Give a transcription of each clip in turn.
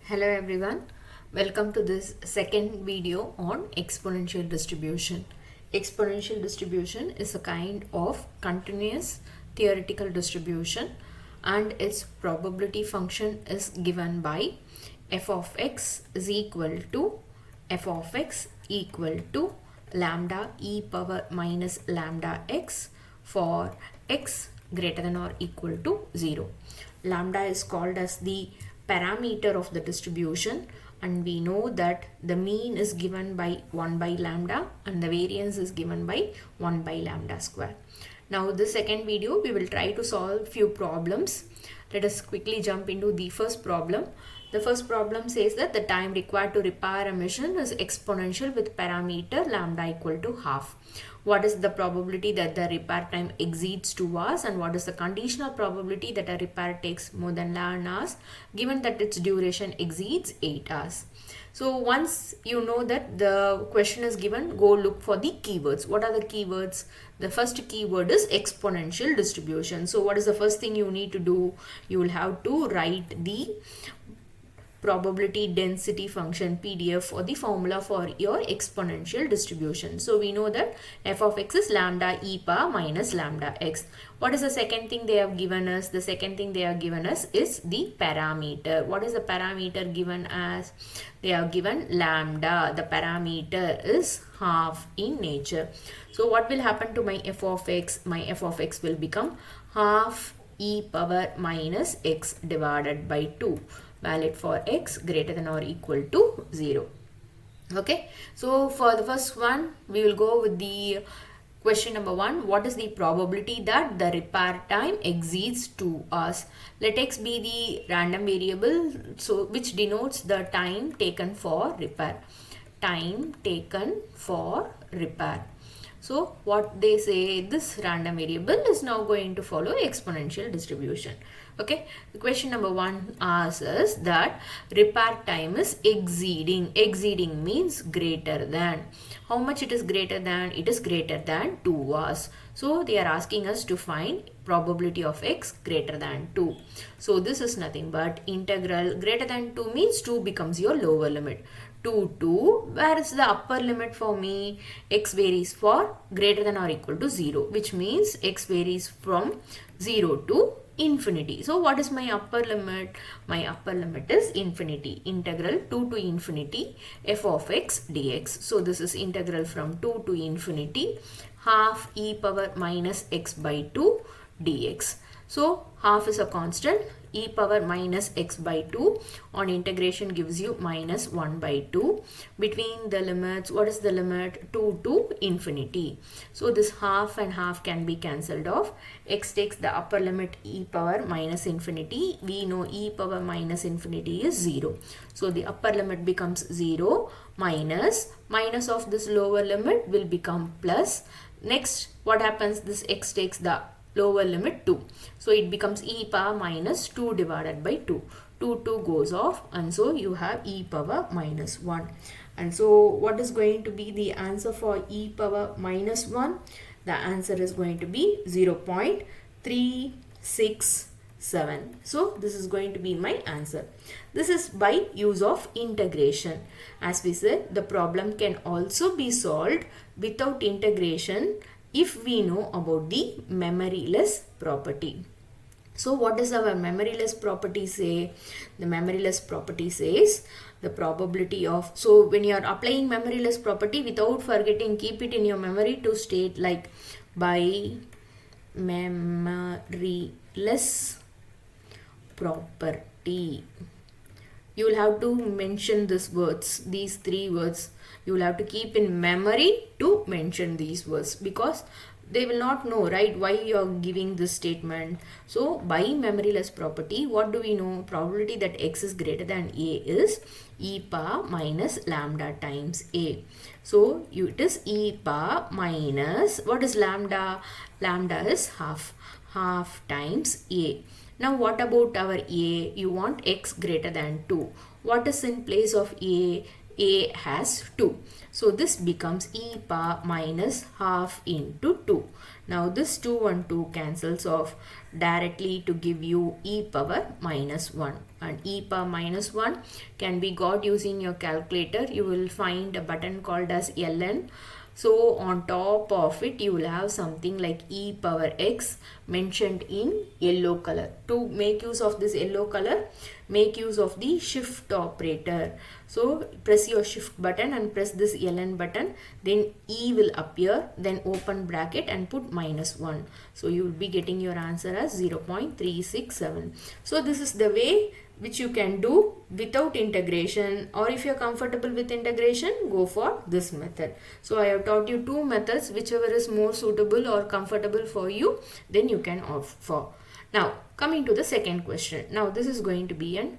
Hello everyone, welcome to this second video on exponential distribution. Exponential distribution is a kind of continuous theoretical distribution and its probability function is given by f of x is equal to f of x equal to lambda e power minus lambda x for x greater than or equal to 0. Lambda is called as the parameter of the distribution, and we know that the mean is given by 1 by lambda and the variance is given by 1 by lambda square. Now this second video we will try to solve few problems. Let us quickly jump into the first problem. The first problem says that the time required to repair a machine is exponential with parameter lambda equal to half. What is the probability that the repair time exceeds 2 hours, and what is the conditional probability that a repair takes more than 11 hours given that its duration exceeds 8 hours. So once you know that the question is given, go look for the keywords. What are the keywords? The first keyword is exponential distribution. So what is the first thing you need to do? You will have to write the probability density function PDF for the formula for your exponential distribution. So we know that f of x is lambda e power minus lambda x. What is the second thing they have given us? The second thing they have given us is the parameter. What is the parameter given as? They have given lambda. The parameter is half in nature. So what will happen to my f of x? My f of x will become half e power minus x divided by 2, valid for x greater than or equal to 0. Okay, so for the first one we will go with the question number 1. What is the probability that the repair time exceeds 2 hours? Let x be the random variable, so which denotes the time taken for repair. Time taken for repair. So what they say, this random variable is now going to follow exponential distribution. Okay, the question number 1 asks us that repair time is exceeding. Exceeding means greater than. How much it is greater than? It is greater than 2 hours. So they are asking us to find probability of x greater than 2. So this is nothing but integral. Greater than 2 means 2 becomes your lower limit. 2, where is the upper limit for me? X varies for greater than or equal to 0, which means x varies from 0 to infinity. So what is my upper limit? My upper limit is infinity. Integral 2 to infinity f of x dx. So this is integral from 2 to infinity half e power minus x by 2 dx. So half is a constant. E power minus x by 2 on integration gives you minus 1 by 2. Between the limits, what is the limit? 2 to infinity. So this half and half can be cancelled off. X takes the upper limit e power minus infinity. We know e power minus infinity is 0. So the upper limit becomes 0 minus of this lower limit will become plus. Next, what happens? This x takes the lower limit 2. So it becomes e power minus 2 divided by 2. 2 goes off, and so you have e power minus 1. And so what is going to be the answer for e power minus 1? The answer is going to be 0.367. So this is going to be my answer. This is by use of integration. As we said, the problem can also be solved without integration if we know about the memoryless property. So what does our memoryless property say? The memoryless property says the probability of, so when you are applying memoryless property, without forgetting, keep it in your memory to state like by memoryless property. You will have to mention these words, these 3 words. You will have to keep in memory to mention these words, because they will not know, right, why you are giving this statement. So by memoryless property, what do we know? Probability that x is greater than a is e power minus lambda times a. So it is e power minus, what is lambda? Lambda is half times a. Now what about our a? You want x greater than 2. What is in place of a? a has 2. So this becomes e power minus half into 2. Now this 2 and 2 cancels off directly to give you e power minus 1. And e power minus 1 can be got using your calculator. You will find a button called as ln. So on top of it you will have something like e power x mentioned in yellow color. To make use of this yellow color, make use of the shift operator. So press your shift button and press this ln button, then e will appear, then open bracket and put minus 1. So you will be getting your answer as 0.367. So this is the way which you can do without integration, or if you are comfortable with integration, go for this method. So I have taught you two methods, whichever is more suitable or comfortable for you, then you can opt for. Now coming to the second question. Now this is going to be an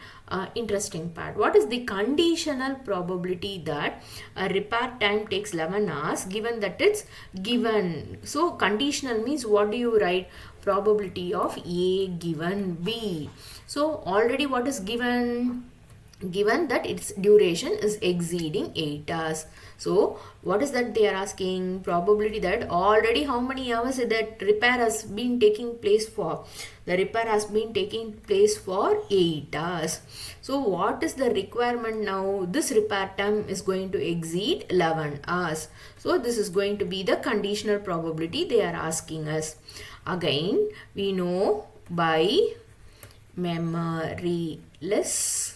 interesting part. What is the conditional probability that a repair time takes 11 hours given that it's given? So conditional means what do you write? Probability of A given B. So already what is given? Given that its duration is exceeding 8 hours. So what is that they are asking? Probability that already how many hours that repair has been taking place for? The repair has been taking place for 8 hours. So what is the requirement now? This repair time is going to exceed 11 hours. So this is going to be the conditional probability they are asking us. Again, we know by memoryless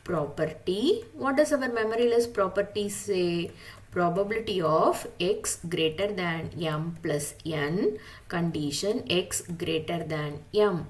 property. What does our memoryless property say? Probability of x greater than m plus n condition x greater than m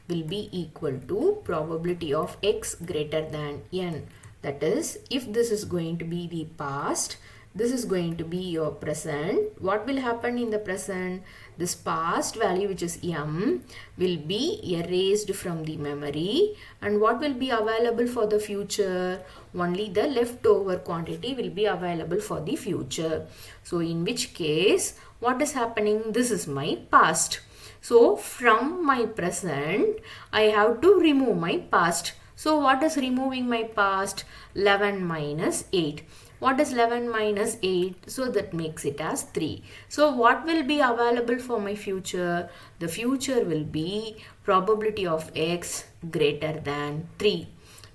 will be equal to probability of x greater than n. That is, if this is going to be the past, this is going to be your present. What will happen in the present? This past value, which is m, will be erased from the memory, and what will be available for the future? Only the leftover quantity will be available for the future. So in which case, what is happening? This is my past. So from my present, I have to remove my past. So what is removing my past? 11 minus 8. What is 11 minus 8? So that makes it as 3. So what will be available for my future? The future will be probability of x greater than 3.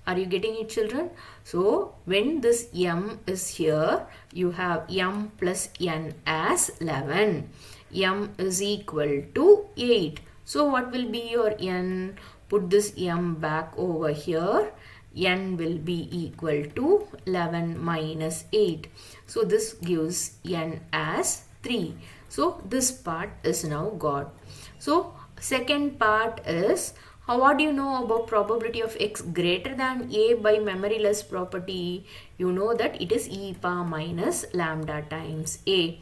Are you getting it, children? So when this m is here, you have m plus n as 11. M is equal to 8. So what will be your n? Put this m back over here. N will be equal to 11 minus 8. So this gives n as 3. So this part is now got. So second part is, what do you know about probability of x greater than a by memoryless property? You know that it is e power minus lambda times a.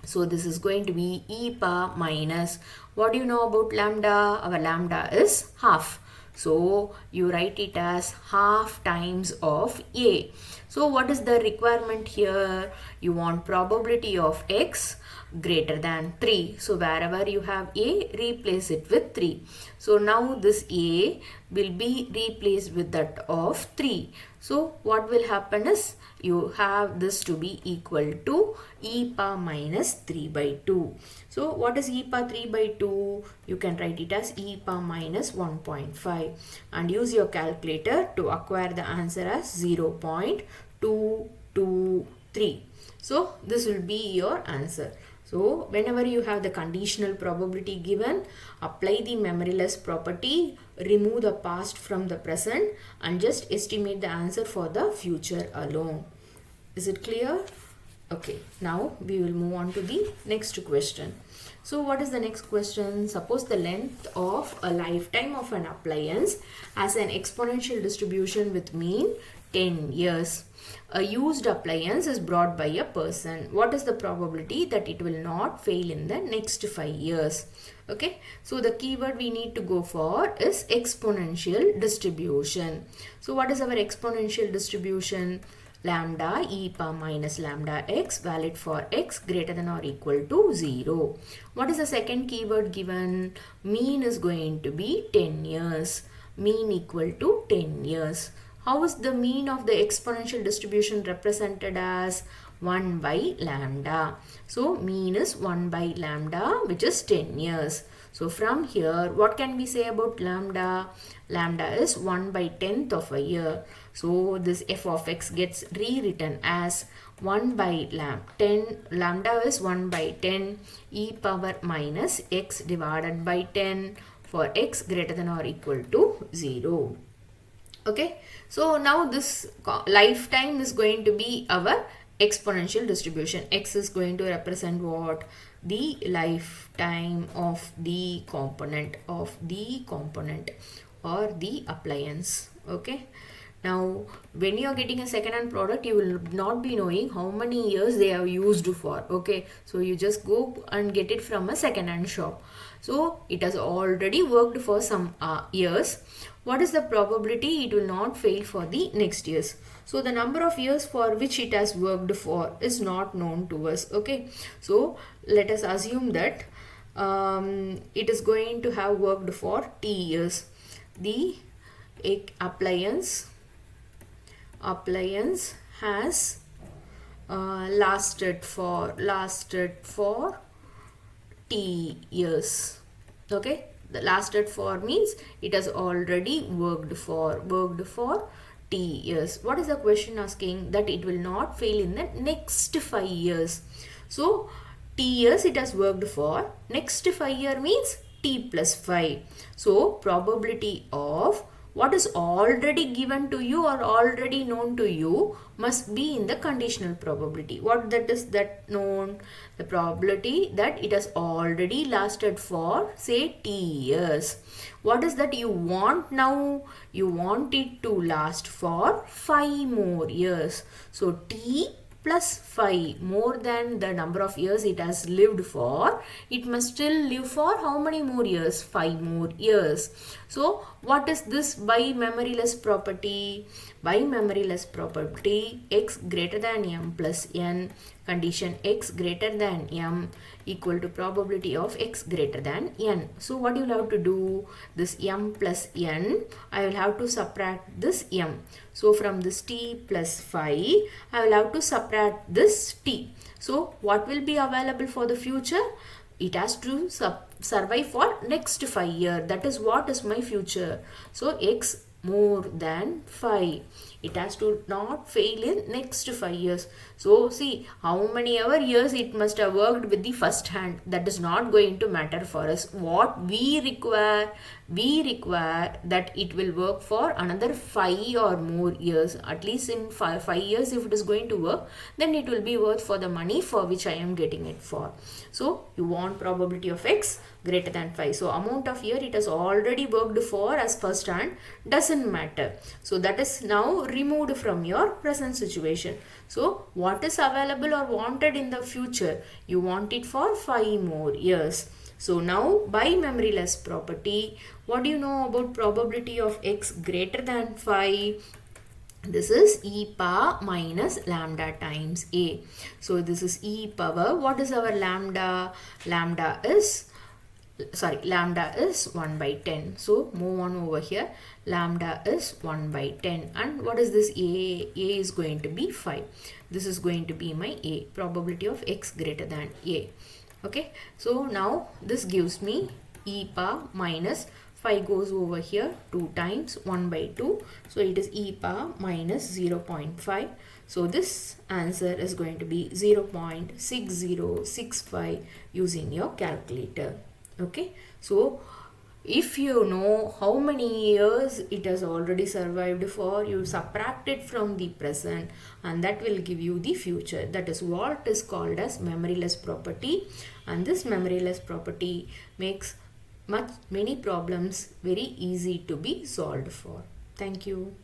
So this is going to be e power minus, what do you know about lambda? Our lambda is half. So you write it as half times of a. So what is the requirement here? You want probability of x greater than 3. So wherever you have a, replace it with 3. So now this a will be replaced with that of 3. So what will happen is, you have this to be equal to e power minus 3 by 2. So what is e power 3 by 2? You can write it as e power minus 1.5 and use your calculator to acquire the answer as 0.223. So this will be your answer. So whenever you have the conditional probability given, apply the memoryless property, remove the past from the present and just estimate the answer for the future alone. Is it clear? Okay, now we will move on to the next question. So what is the next question? Suppose the length of a lifetime of an appliance has an exponential distribution with mean 10 years. A used appliance is brought by a person. What is the probability that it will not fail in the next 5 years? Okay, so the keyword we need to go for is exponential distribution. So what is our exponential distribution? Lambda e power minus lambda x, valid for x greater than or equal to 0. What is the second keyword given? Mean is going to be 10 years. Mean equal to 10 years. how is the mean of the exponential distribution represented as 1 by lambda? So mean is 1 by lambda, which is 10 years. So from here, what can we say about lambda? Lambda is 1 by 10th of a year. So this f of x gets rewritten as 1 by 10. Lambda is 1 by 10 e power minus x divided by 10 for x greater than or equal to 0. Okay, so now this lifetime is going to be our exponential distribution. X is going to represent what? The lifetime of the component or the appliance. Okay, now when you are getting a second hand product, you will not be knowing how many years they are used for. Okay, so you just go and get it from a second hand shop. So it has already worked for some years. What is the probability it will not fail for the next years? So the number of years for which it has worked for is not known to us. Okay, so let us assume that it is going to have worked for t years. The appliance has lasted for t years. Okay, the lasted for means it has already worked for t years. What is the question asking? That it will not fail in the next 5 years. So t years it has worked for. Next 5 year means t plus 5. So probability of what is already given to you or already known to you must be in the conditional probability. What that is that known? The probability that it has already lasted for say t years. What is that you want now? You want it to last for 5 more years. So t plus 5 more than the number of years it has lived for. It must still live for how many more years? 5 more years. So what is this by memoryless property? By memoryless property, x greater than m plus n, condition x greater than m equal to probability of x greater than n. So what you will have to do? This m plus n, I will have to subtract this m. So from this t plus 5, I will have to subtract this t. So what will be available for the future? It has to survive for next 5 years. That is what is my future. So x more than 5. It has to not fail in next 5 years. So see how many ever years it must have worked with the first hand. That is not going to matter for us. What we require that it will work for another 5 or more years. At least in 5 years if it is going to work, then it will be worth for the money for which I am getting it for. So you want probability of x greater than 5. So amount of year it has already worked for as first hand doesn't matter. So that is now removed from your present situation. So what is available or wanted in the future? You want it for 5 more years. So now by memoryless property, what do you know about probability of x greater than 5? This is e power minus lambda times a. So this is e power. What is our lambda? Lambda is 1 by 10. So move on over here. Lambda is 1 by 10. And what is this a? A is going to be 5. This is going to be my a. Probability of x greater than a. Okay. So now this gives me e power minus 5 goes over here 2 times 1 by 2. So it is e power minus 0.5. So this answer is going to be 0.6065 using your calculator. Okay, so if you know how many years it has already survived for, you subtract it from the present and that will give you the future. That is what is called as memoryless property, and this memoryless property makes many problems very easy to be solved for. Thank you.